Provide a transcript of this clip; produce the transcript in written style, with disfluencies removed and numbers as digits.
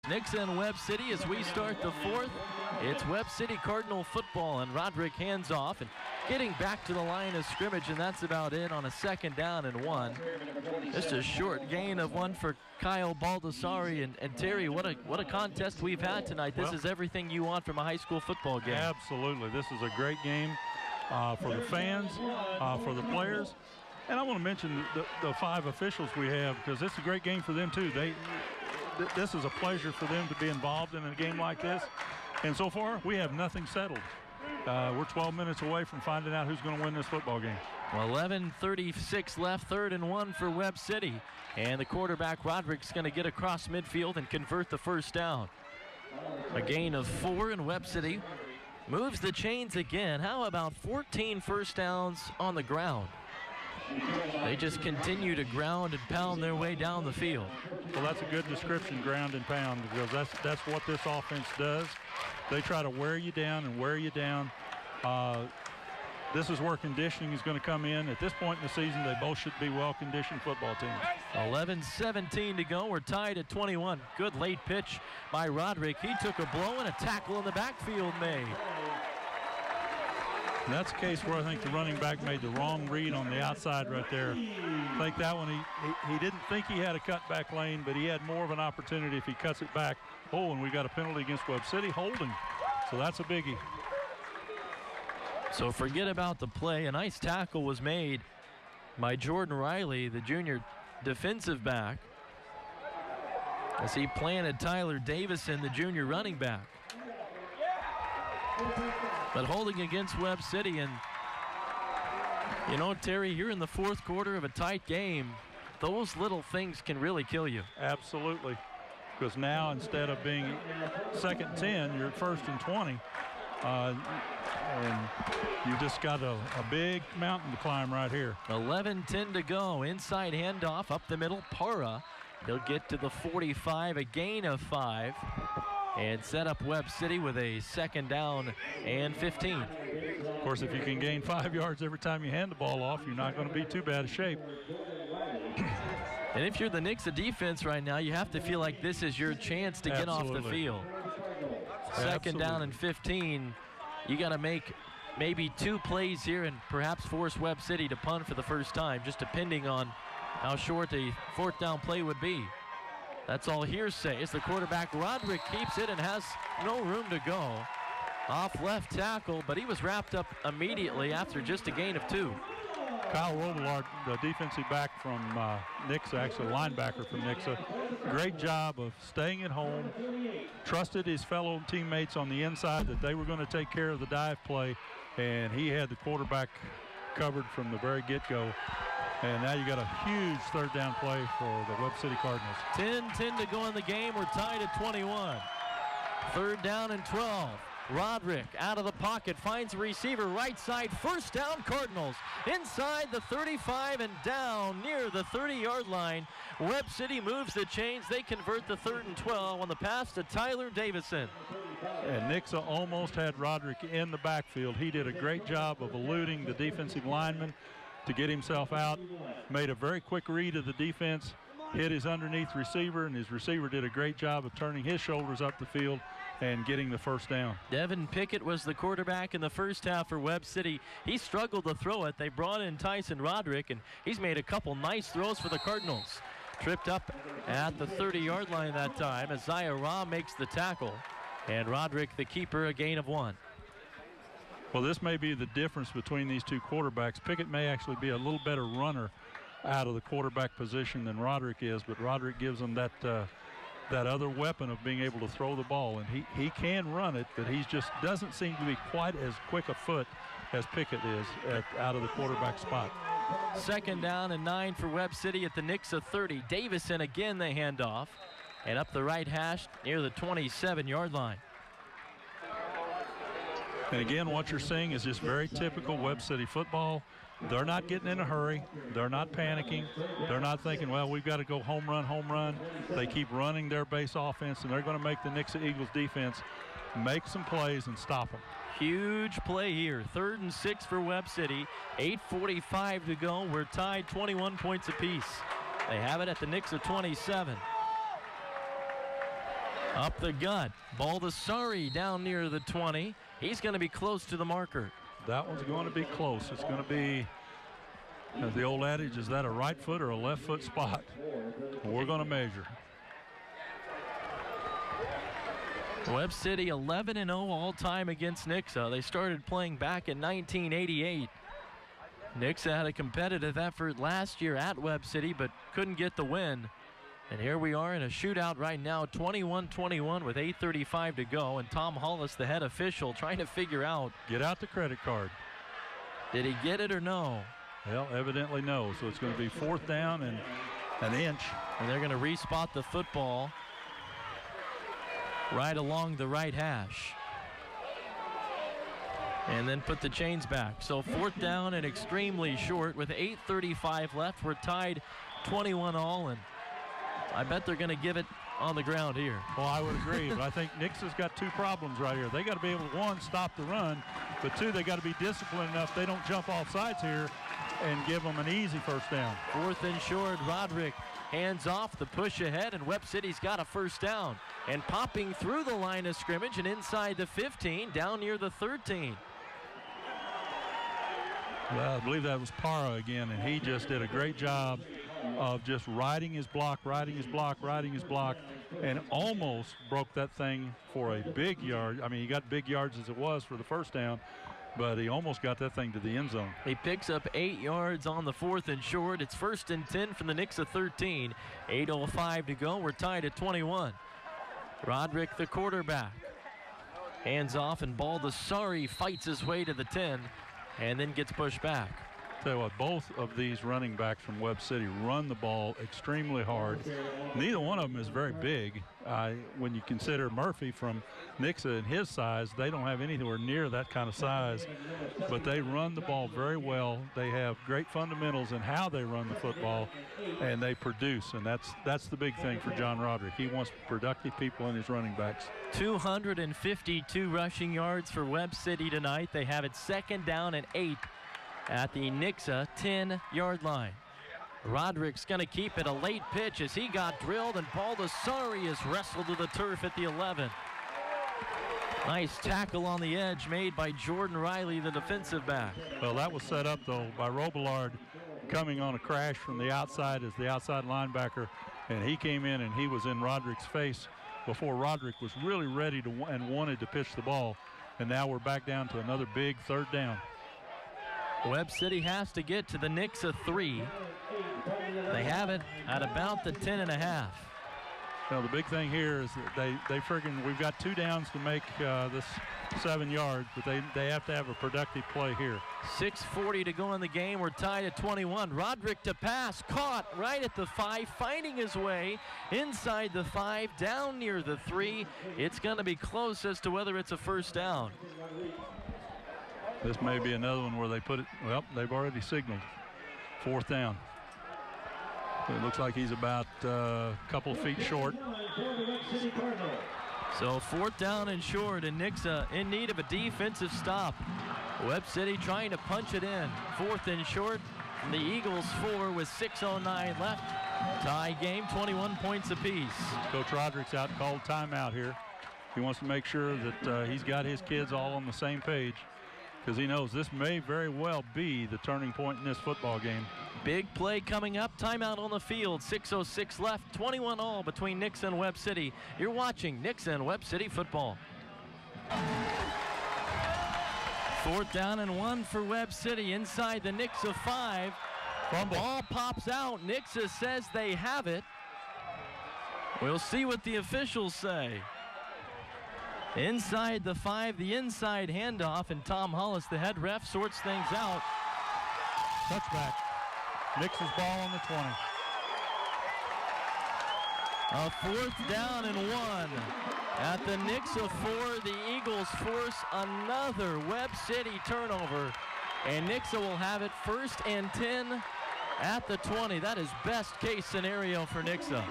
Nixa and Webb City as we start the fourth. It's Webb City Cardinal football, and Roderick hands off and getting back to the line of scrimmage, and that's about it on a 2nd down and 1. Just a short gain of 1 for Kyle Baldessari. And Terry, what a contest we've had tonight. This is everything you want from a high school football game. Absolutely. This is a great game for the fans, for the players. And I want to mention the 5 officials we have, because it's a great game for them too. This is a pleasure for them to be involved in a game like this. And so far, we have nothing settled. We're 12 minutes away from finding out who's going to win this football game. Well, 11:36 left, 3rd and 1 for Webb City. And the quarterback, Roderick's going to get across midfield and convert the first down. A gain of 4, and Webb City moves the chains again. How about 14 first downs on the ground? They just continue to ground and pound their way down the field. Well, that's a good description, ground and pound, because that's what this offense does. They try to wear you down and wear you down. This is where conditioning is going to come in. At this point in the season, they both should be well-conditioned football teams. 11:17 to go. We're tied at 21. Good late pitch by Roderick. He took a blow and a tackle in the backfield made. And that's a case where I think the running back made the wrong read on the outside right there. I think that one, he didn't think he had a cutback lane, but he had more of an opportunity if he cuts it back. Oh, and we got a penalty against Webb City, holding. So that's a biggie. So forget about the play. A nice tackle was made by Jordan Riley, the junior defensive back, as he planted Tyler Davison, the junior running back. But holding against Webb City, and you know, Terry, here in the 4th quarter of a tight game, those little things can really kill you. Absolutely, because now instead of being 2nd and 10, you're at 1st and 20, and you just got a big mountain to climb right here. 11:10 to go. Inside handoff up the middle. Para, he'll get to the 45, a gain of 5. And set up Webb City with a 2nd down and 15. Of course, if you can gain 5 yards every time you hand the ball off, you're not going to be too bad a shape. And if you're the Nixa defense right now, you have to feel like this is your chance to get off the field. 2nd down and 15. You got to make maybe 2 plays here and perhaps force Webb City to punt for the first time, just depending on how short a 4th down play would be. That's all hearsay as the quarterback, Roderick, keeps it and has no room to go. Off left tackle, but he was wrapped up immediately after just a gain of 2. Kyle Robillard, the defensive back from Nixa, actually linebacker from Nixa, great job of staying at home, trusted his fellow teammates on the inside that they were going to take care of the dive play, and he had the quarterback covered from the very get-go. And now you got a huge 3rd down play for the Webb City Cardinals. 10-10 to go in the game. We're tied at 21. 3rd down and 12. Roderick out of the pocket, finds a receiver right side. 1st down Cardinals. Inside the 35 and down near the 30-yard line. Webb City moves the chains. They convert the 3rd and 12 on the pass to Tyler Davison. And Nixa almost had Roderick in the backfield. He did a great job of eluding the defensive lineman to get himself out, made a very quick read of the defense, hit his underneath receiver, and his receiver did a great job of turning his shoulders up the field and getting the 1st down. Devin Pickett was the quarterback in the first half for Webb City. He struggled to throw it. They brought in Tyson Roderick, and he's made a couple nice throws for the Cardinals. Tripped up at the 30-yard line that time. Isaiah Ra makes the tackle, and Roderick, the keeper, a gain of 1. Well, this may be the difference between these two quarterbacks. Pickett may actually be a little better runner out of the quarterback position than Roderick is, but Roderick gives them that other weapon of being able to throw the ball, and he can run it, but he just doesn't seem to be quite as quick a foot as Pickett is out of the quarterback spot. 2nd down and 9 for Webb City at the Nixa 30. Davison again, the handoff, and up the right hash near the 27-yard line. And again, what you're seeing is just very typical Webb City football. They're not getting in a hurry. They're not panicking. They're not thinking, well, we've got to go home run, home run. They keep running their base offense, and they're going to make the Nixa Eagles defense make some plays and stop them. Huge play here. 3rd and 6 for Webb City. 8:45 to go. We're tied 21 points apiece. They have it at the Nixa 27. Up the gut. Baldessari down near the 20. He's going to be close to the marker. That one's going to be close. It's going to be, as the old adage, is that a right foot or a left foot spot? We're going to measure. Webb City 11-0 all-time against Nixa. They started playing back in 1988. Nixa had a competitive effort last year at Webb City, but couldn't get the win. And here we are in a shootout right now, 21-21 with 8:35 to go. And Tom Hollis, the head official, trying to figure out. Get out the credit card. Did he get it or no? Well, evidently no. So it's going to be 4th down and an inch. And they're going to respot the football right along the right hash. And then put the chains back. So 4th down and extremely short with 8:35 left. We're tied 21 all, and I bet they're going to give it on the ground here. Well, I would agree, but I think Nixa's got 2 problems right here. They got to be able to, 1, stop the run, but 2, they got to be disciplined enough they don't jump off sides here and give them an easy 1st down. 4th and short. Roderick hands off the push ahead, and Webb City's got a 1st down. And popping through the line of scrimmage and inside the 15, down near the 13. Well, I believe that was Parra again, and he just did a great job of just riding his block, and almost broke that thing for a big yard. I mean, he got big yards as it was for the 1st down, but he almost got that thing to the end zone. He picks up 8 yards on the 4th and short. It's 1st and 10 from the Nixa 13. 8:05 to go. We're tied at 21. Roderick, the quarterback, hands off, and Baldessari fights his way to the 10 and then gets pushed back. Tell you what, both of these running backs from Webb City run the ball extremely hard. Neither one of them is very big. When you consider Murphy from Nixa and his size, they don't have anywhere near that kind of size, but they run the ball very well. They have great fundamentals in how they run the football, and they produce, and that's the big thing for John Roderick. He wants productive people in his running backs. 252 rushing yards for Webb City tonight. They have it 2nd down and 8 at the Nixa 10-yard line. Roderick's going to keep it. A late pitch as he got drilled, and Baldessari is wrestled to the turf at the 11. Nice tackle on the edge made by Jordan Riley, the defensive back. Well, that was set up, though, by Robillard coming on a crash from the outside as the outside linebacker, and he came in and he was in Roderick's face before Roderick was really ready to and wanted to pitch the ball. And now we're back down to another big 3rd down. Webb City has to get to the Nixa 3. They have it at about the 10.5. Well, the big thing here is that they friggin' we've got 2 downs to make this 7 yards, but they have to have a productive play here. 6:40 to go in the game. We're tied at 21. Roderick to pass, caught right at the 5, finding his way inside the 5, down near the 3. It's going to be close as to whether it's a 1st down. This may be another one where they put it, well, they've already signaled 4th down. It looks like he's about a couple of feet short. So 4th down and short, and Nixa in need of a defensive stop. Webb City trying to punch it in. 4th and short, and the Eagles 4 with 6:09 left. Tie game, 21 points apiece. Coach Roderick's out, called timeout here. He wants to make sure that he's got his kids all on the same page, because he knows this may very well be the turning point in this football game. Big play coming up. Timeout on the field. 6:06 left. 21 all between Nixa and Webb City. You're watching Nixa and Webb City football. 4th down and 1 for Webb City inside the Nixa 5. Fumble. Ball pops out. Nixa says they have it. We'll see what the officials say. Inside the 5, the inside handoff, and Tom Hollis, the head ref, sorts things out. Touchback. Nixa's ball on the 20. A 4th down and 1. At the Nixa 4, the Eagles force another Webb City turnover, and Nixa will have it 1st and 10 at the 20. That is best case scenario for Nixa.